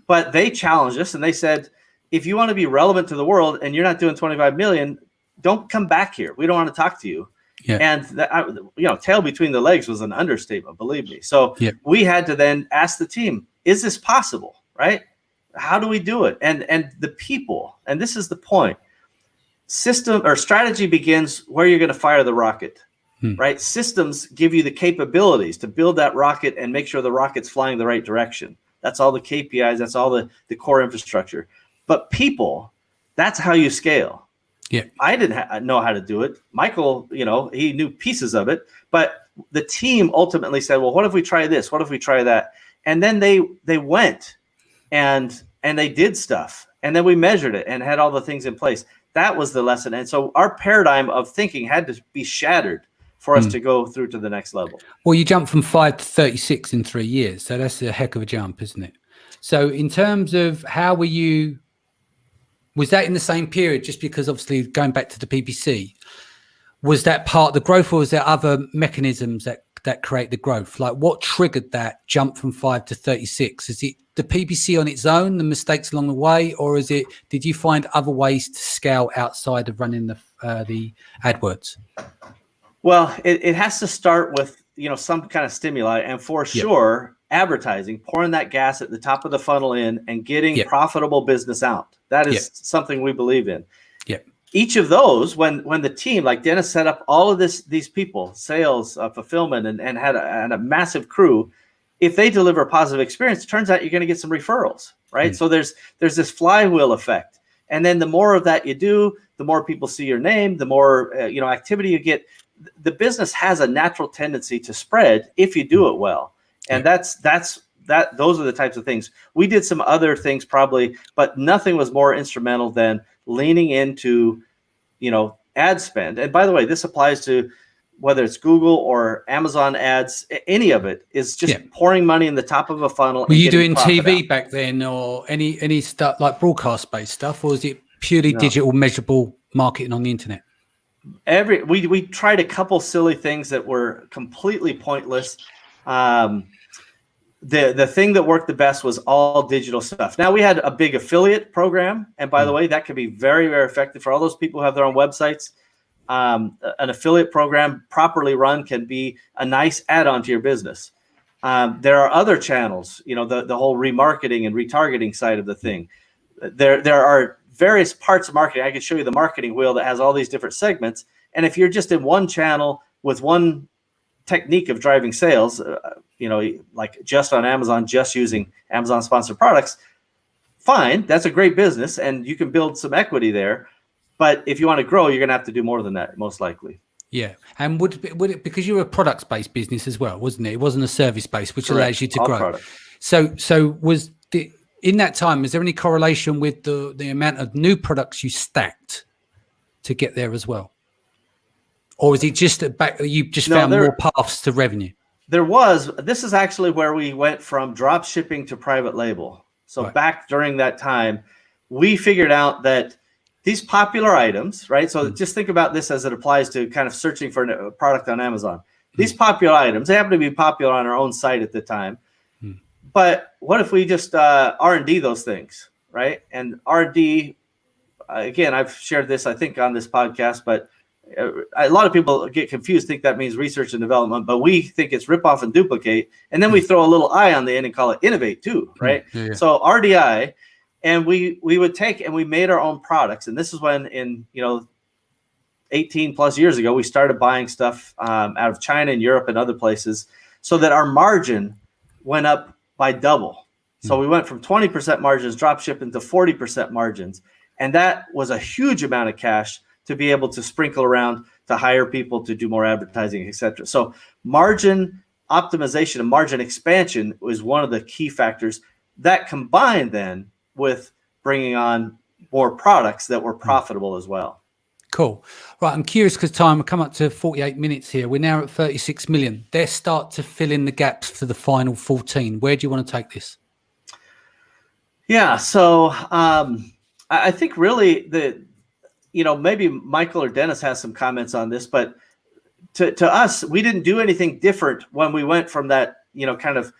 But they challenged us and they said, if you want to be relevant to the world and you're not doing 25 million, don't come back here. We don't want to talk to you. Yeah. And that, tail between the legs was an understatement, believe me. So we had to then ask the team, is this possible, right? How do we do it? And the people, and this is the point, system or strategy begins where you're going to fire the rocket, right? Systems give you the capabilities to build that rocket and make sure the rocket's flying the right direction. That's all the KPIs. That's all the core infrastructure. But people, that's how you scale. Yeah, I didn't know how to do it. Michael, he knew pieces of it, but the team ultimately said, well, what if we try this? What if we try that? And then they went and they did stuff, and then we measured it and had all the things in place. That was the lesson. And so our paradigm of thinking had to be shattered for us to go through to the next level. Well, you jumped from 5 to 36 in 3 years. So that's a heck of a jump, isn't it? So in terms of how was that in the same period, just because obviously going back to the PPC, was that part of the growth, or was there other mechanisms that create the growth? Like what triggered that jump from 5 to 36? Is it the PPC on its own, the mistakes along the way, or did you find other ways to scale outside of running the AdWords? Well, it has to start with, some kind of stimuli, and for sure, advertising, pouring that gas at the top of the funnel in and getting profitable business out. That is something we believe in. Yeah. Each of those, when the team, like Dennis set up all of these people, sales, fulfillment, and had a massive crew, if they deliver a positive experience, it turns out you're going to get some referrals, right? So there's this flywheel effect. And then the more of that you do, the more people see your name, the more activity you get. The business has a natural tendency to spread if you do it well. And those are the types of things. We did some other things probably, but nothing was more instrumental than leaning into, ad spend. And by the way, this applies to whether it's Google or Amazon ads, any of it is just pouring money in the top of a funnel. Were you doing TV back then, or any stuff like broadcast based stuff, or is it purely digital measurable marketing on the internet? We tried a couple silly things that were completely pointless. The thing that worked the best was all digital stuff. Now we had a big affiliate program, and by the way, that could be very, very effective for all those people who have their own websites. An affiliate program properly run can be a nice add-on to your business. There are other channels, the whole remarketing and retargeting side of the thing. There are various parts of marketing. I can show you the marketing wheel that has all these different segments. And if you're just in one channel with one technique of driving sales, like just on Amazon, just using Amazon sponsored products, fine, that's a great business and you can build some equity there. But if you want to grow, you're going to have to do more than that, most likely. Yeah. And would it, because you're a products-based business as well, wasn't it? It wasn't a service-based, which allows you to grow. Product. So was in that time, is there any correlation with the amount of new products you stacked to get there as well? Or is it just you just found more paths to revenue? This is actually where we went from drop shipping to private label. So back during that time, we figured out that these popular items, right? So just think about this as it applies to kind of searching for a product on Amazon. These popular items, they happen to be popular on our own site at the time. But what if we just R&D those things, right? And R&D, again, I've shared this, I think, on this podcast, but a lot of people get confused, think that means research and development, but we think it's rip off and duplicate. And then we throw a little I on the end and call it innovate too, right? Yeah. So RDI, and we would take and we made our own products. And this is when in, 18 plus years ago, we started buying stuff out of China and Europe and other places so that our margin went up by double. So we went from 20% margins drop shipping to 40% margins. And that was a huge amount of cash to be able to sprinkle around to hire people to do more advertising, etc. So margin optimization and margin expansion was one of the key factors that combined then with bringing on more products that were profitable as well. Cool. Right. I'm curious because we're come up to 48 minutes here. We're now at 36 million. Let's start to fill in the gaps for the final 14. Where do you want to take this? Yeah. So I think really maybe Michael or Dennis has some comments on this, but to us, we didn't do anything different when we went from that, kind of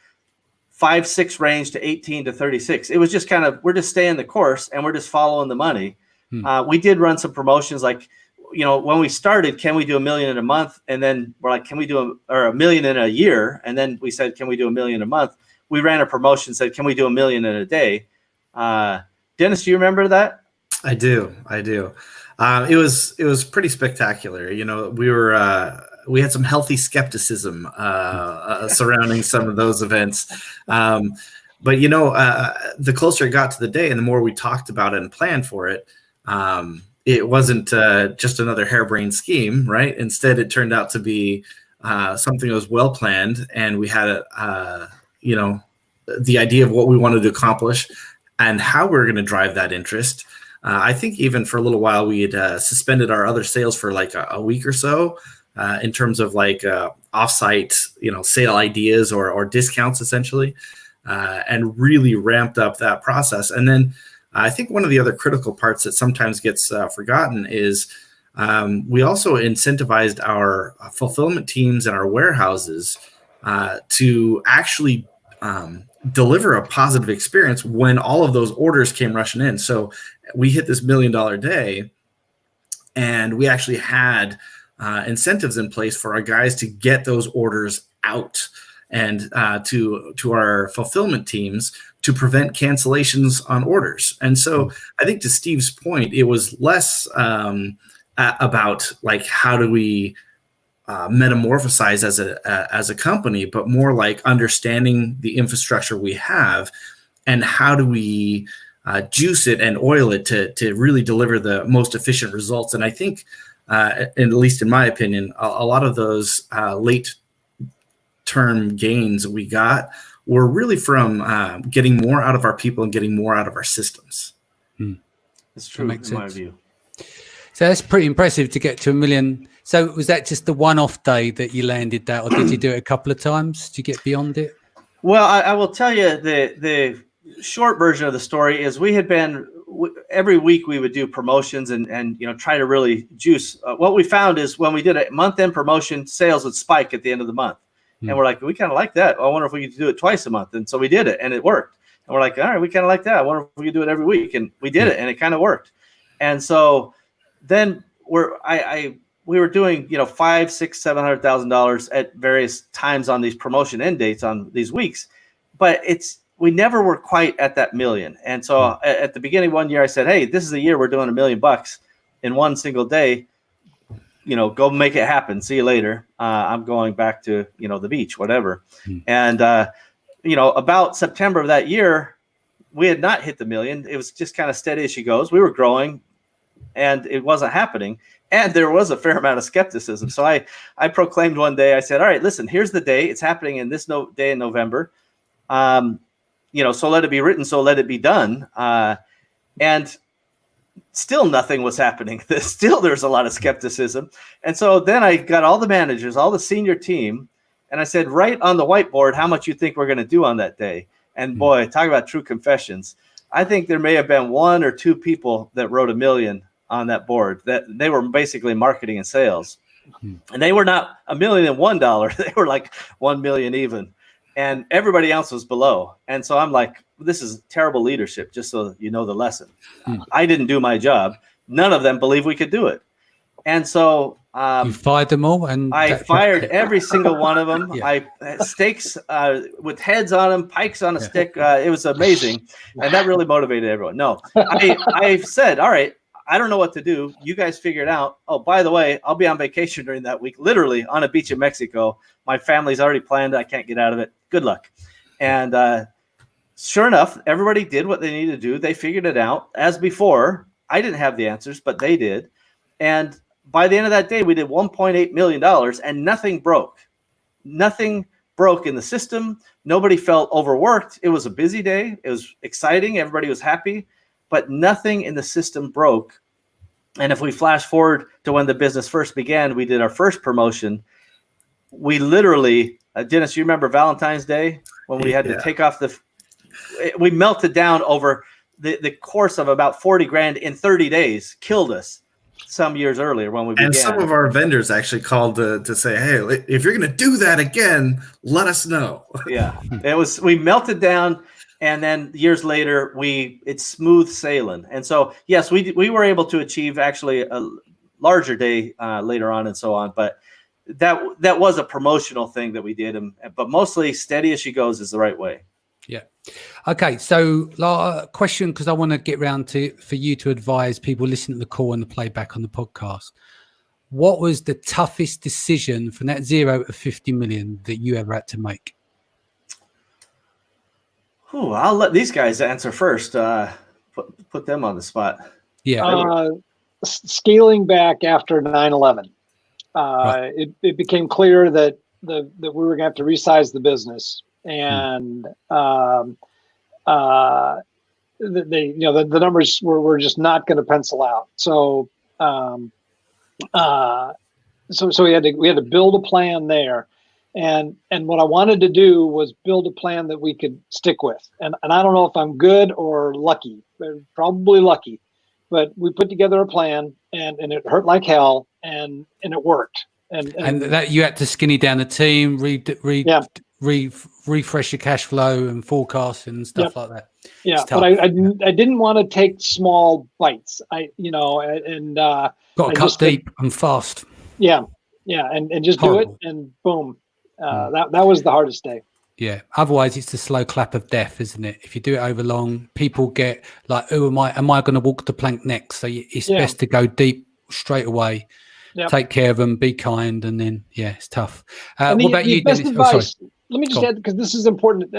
5-6 range to 18 to 36. It was just kind of, we're just staying the course and we're just following the money. We did run some promotions like, when we started, can we do $1 million in a month? And then we're like, can we do $1 million in a year? And then we said, can we do $1 million a month? We ran a promotion, said, can we do $1 million in a day? Dennis, do you remember that? I do. It was pretty spectacular. We had some healthy skepticism surrounding some of those events. But the closer it got to the day and the more we talked about it and planned for it, it wasn't just another harebrained scheme, right? Instead, it turned out to be something that was well planned, and we had the idea of what we wanted to accomplish and how we were going to drive that interest. I think even for a little while we had suspended our other sales for like a week or so in terms of like offsite, sale ideas or discounts essentially, and really ramped up that process. And then I think one of the other critical parts that sometimes gets forgotten is we also incentivized our fulfillment teams and our warehouses to actually deliver a positive experience when all of those orders came rushing in. So we hit this $1 million day, and we actually had incentives in place for our guys to get those orders out, and to our fulfillment teams to prevent cancellations on orders. And so I think to Steve's point, it was less about like how do we metamorphosize as a company, but more like understanding the infrastructure we have and how do we juice it and oil it to really deliver the most efficient results. And I think, at least in my opinion, a lot of those late term gains we got were really from getting more out of our people and getting more out of our systems. That's true in my view. So that's pretty impressive to get to $1 million. So was that just the one-off day that you landed that, or did you do it a couple of times? Did you get beyond it? Well, I will tell you the short version of the story is we had been every week we would do promotions and try to really juice. What we found is when we did a month-end promotion, sales would spike at the end of the month. And we're like, we kind of like that. I wonder if we could do it twice a month. And so we did it, and it worked. And we're like, all right, we kind of like that. I wonder if we could do it every week. And we did it, and it kind of worked. And so then we were doing, $500,000, $600,000, $700,000 at various times on these promotion end dates on these weeks. But we never were quite at that $1 million. And so at the beginning of one year, I said, hey, this is the year we're doing $1 million in one single day. Go make it happen. See you later. I'm going back to, the beach, whatever. And, about September of that year, we had not hit the $1 million. It was just kind of steady as she goes. We were growing and it wasn't happening. And there was a fair amount of skepticism. So I proclaimed one day, I said, all right, listen, here's the day. It's happening in this day in November. So let it be written. So let it be done. And still nothing was happening. Still there's a lot of skepticism. And so then I got all the managers, all the senior team, and I said, write on the whiteboard how much you think we're going to do on that day. And boy, talk about true confessions. I think there may have been 1 or 2 people that wrote $1 million on that board, that they were basically marketing and sales. And they were not $1,001,000. They were like 1 million even. And everybody else was below. And so I'm like, this is terrible leadership, just so you know the lesson. I didn't do my job. None of them believed we could do it. And so you fired them all? And I fired every single one of them. Yeah. I stakes with heads on them, pikes on a stick. It was amazing. And that really motivated everyone. No, I said, all right, I don't know what to do. You guys figure it out. Oh, by the way, I'll be on vacation during that week, literally on a beach in Mexico. My family's already planned. I can't get out of it. Good luck. And sure enough, everybody did what they needed to do. They figured it out. As before, I didn't have the answers, but they did. And by the end of that day, we did $1.8 million and nothing broke. Nothing broke in the system. Nobody felt overworked. It was a busy day. It was exciting. Everybody was happy, but nothing in the system broke. And if we flash forward to when the business first began, we did our first promotion. We literally, Dennis, you remember Valentine's Day when we had to take off we melted down over the course of about 40 grand in 30 days, killed us some years earlier when we began. And some of our vendors actually called to say, hey, if you're going to do that again, let us know. Yeah, we melted down. And then years later, it's smooth sailing. And so, yes, we were able to achieve actually a larger day later on and so on. But that was a promotional thing that we did. But mostly steady as she goes is the right way. Yeah. Okay. So question, because I want to get round for you to advise people listening to the call and the playback on the podcast. What was the toughest decision from that 0 to 50 million that you ever had to make? Ooh, I'll let these guys answer first. Put them on the spot. Yeah. Scaling back after 9/11, Right. it became clear that we were going to have to resize the business, and the numbers were just not going to pencil out. So so we had to build a plan there. And what I wanted to do was build a plan that we could stick with. And I don't know if I'm good or lucky, probably lucky, but we put together a plan and it hurt like hell and it worked. And that you had to skinny down the team, refresh your cash flow and forecast and stuff like that. Yeah, but I didn't want to take small bites. Got to cut deep and fast. Yeah, and just do it and boom. That was the hardest day. Yeah. Otherwise, it's the slow clap of death, isn't it? If you do it over long, people get like, "Who am I? Am I going to walk the plank next?" So it's best to go deep straight away. Yep. Take care of them, be kind, and then it's tough. What about you, Dennis? Advice, let me just add, because this is important.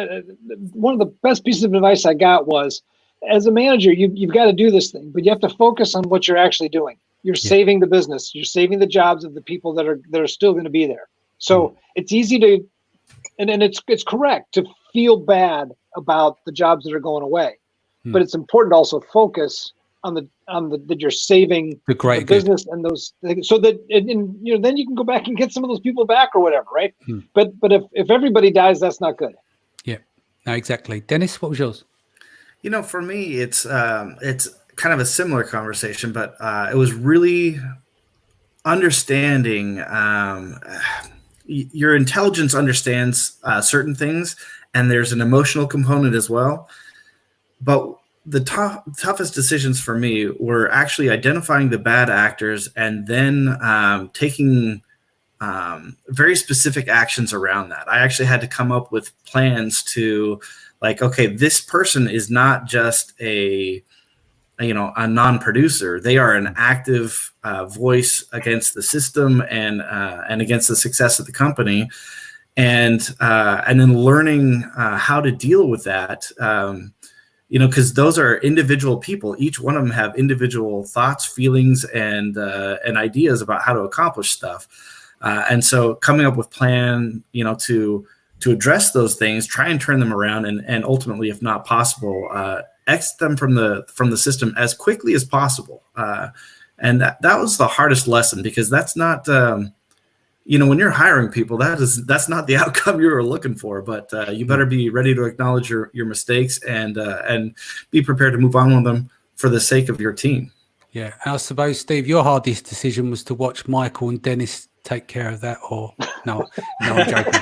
One of the best pieces of advice I got was, as a manager, you've got to do this thing, but you have to focus on what you're actually doing. You're saving the business. You're saving the jobs of the people that are still going to be there. So it's easy to, and it's correct to feel bad about the jobs that are going away, but it's important to also focus on that you're saving the business and those things, so that then you can go back and get some of those people back or whatever, right? But if everybody dies, that's not good. Yeah, no, exactly. Dennis, what was yours? For me, it's kind of a similar conversation, but it was really understanding. Your intelligence understands certain things, and there's an emotional component as well. But the toughest decisions for me were actually identifying the bad actors and then taking very specific actions around that. I actually had to come up with plans to, like, okay, this person is not just a non-producer. They are an active voice against the system and against the success of the company, and then learning how to deal with that. Because those are individual people. Each one of them have individual thoughts, feelings, and ideas about how to accomplish stuff. And so coming up with plan, to address those things, try and turn them around, and ultimately, if not possible, exit them from the system as quickly as possible. And that was the hardest lesson, because that's not, when you're hiring people, that's not the outcome you were looking for. But you better be ready to acknowledge your mistakes and be prepared to move on with them for the sake of your team. Yeah, I suppose, Steve, your hardest decision was to watch Michael and Dennis take care of that, or no, I'm joking.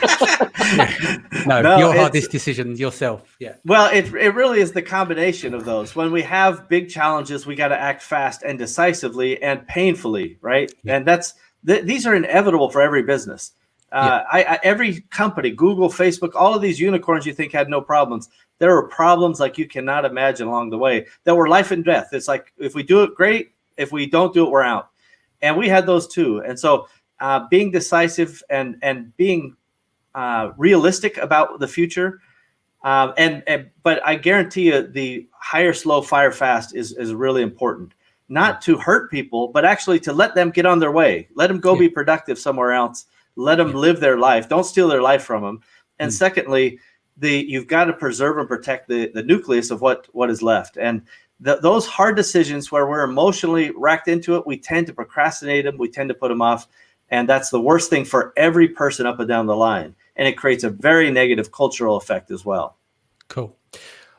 No, your hardest decision yourself. Yeah. Well, it really is the combination of those. When we have big challenges, we got to act fast and decisively and painfully, right? Yeah. And these are inevitable for every business. Every company, Google, Facebook, all of these unicorns you think had no problems. There were problems like you cannot imagine along the way that were life and death. It's like, if we do it, great. If we don't do it, we're out. And we had those too. And so being decisive and being realistic about the future. But I guarantee you the hire slow, fire fast is really important. not to hurt people, but actually to let them get on their way. Let them go be productive somewhere else. Let them live their life. Don't steal their life from them. And secondly, you've got to preserve and protect the nucleus of what is left. And those hard decisions where we're emotionally racked into it, we tend to procrastinate them. We tend to put them off. And that's the worst thing for every person up and down the line. And it creates a very negative cultural effect as well. Cool.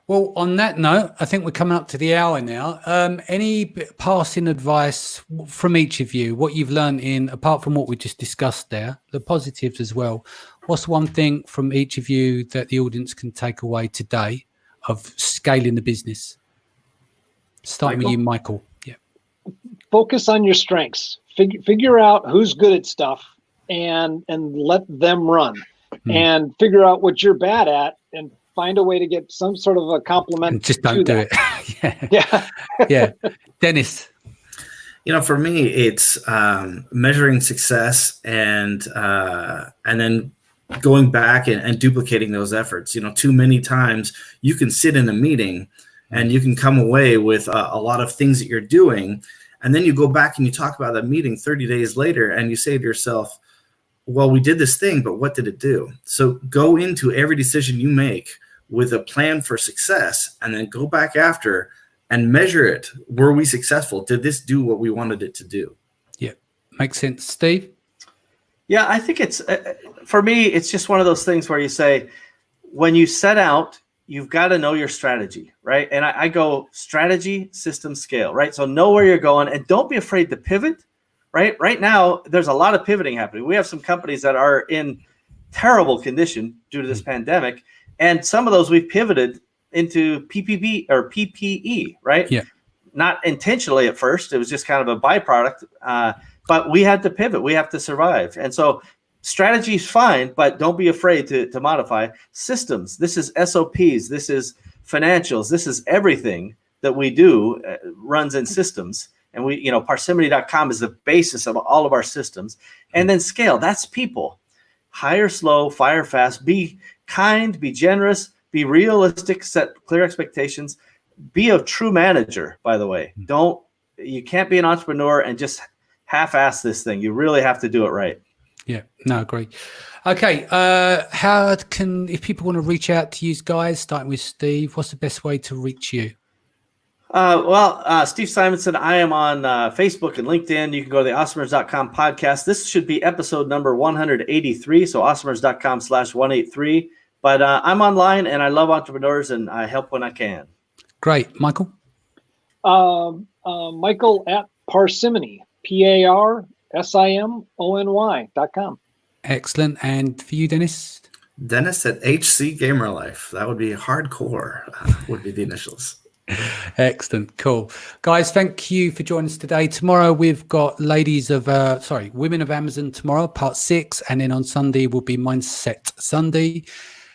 Well, on that note, I think we're coming up to the hour now. Any passing advice from each of you, what you've learned apart from what we just discussed there, the positives as well, what's one thing from each of you that the audience can take away today of scaling the business? Starting with you, Michael. Yeah. Focus on your strengths. Figure out who's good at stuff and let them run. And figure out what you're bad at and find a way to get some sort of a compliment. And just don't do it. Yeah. Dennis. For me, it's measuring success and then going back and duplicating those efforts. Too many times you can sit in a meeting and you can come away with a lot of things that you're doing. And then you go back and you talk about that meeting 30 days later and you say to yourself, well, we did this thing, but what did it do? So go into every decision you make with a plan for success and then go back after and measure it. Were we successful? Did this do what we wanted it to do? Yeah, makes sense. Steve? Yeah, I think it's, for me, it's just one of those things where you say, when you set out, you've got to know your strategy, right? And I go strategy, system, scale, right? So know where you're going and don't be afraid to pivot, right? Right now, there's a lot of pivoting happening. We have some companies that are in terrible condition due to this pandemic. And some of those we've pivoted into PPP or PPE, right? Yeah. Not intentionally at first. It was just kind of a byproduct. But we had to pivot. We have to survive. And so strategy is fine, but don't be afraid to modify. Systems, this is SOPs, this is financials, this is everything that we do runs in systems. And Parsimony.com is the basis of all of our systems. And then scale, that's people. Hire slow, fire fast, be kind, be generous, be realistic, set clear expectations, be a true manager, by the way. You can't be an entrepreneur and just half-ass this thing. You really have to do it right. Yeah, no, agree. Okay, if people want to reach out to you guys, starting with Steve, what's the best way to reach you? Steve Simonson, I am on Facebook and LinkedIn. You can go to the Awesomers.com podcast. This should be episode number 183, so Awesomers.com/183. But I'm online, and I love entrepreneurs, and I help when I can. Great. Michael? Michael at Parsimony, PARSIMONY.com. Excellent. And for you, Dennis? Dennis at HC Gamer Life. That would be hardcore, would be the initials. Excellent. Cool. Guys, thank you for joining us today. Tomorrow we've got Women of Amazon tomorrow, part 6. And then on Sunday will be Mindset Sunday.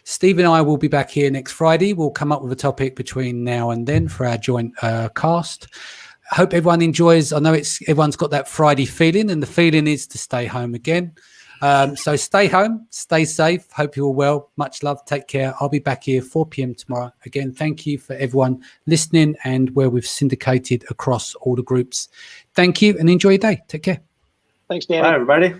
Steve and I will be back here next Friday. We'll come up with a topic between now and then for our joint cast. I hope everyone enjoys. I know everyone's got that Friday feeling, and the feeling is to stay home again. So stay home, stay safe. Hope you're all well. Much love. Take care. I'll be back here 4 p.m. tomorrow. Again, thank you for everyone listening and where we've syndicated across all the groups. Thank you and enjoy your day. Take care. Thanks, Danny. Bye, everybody.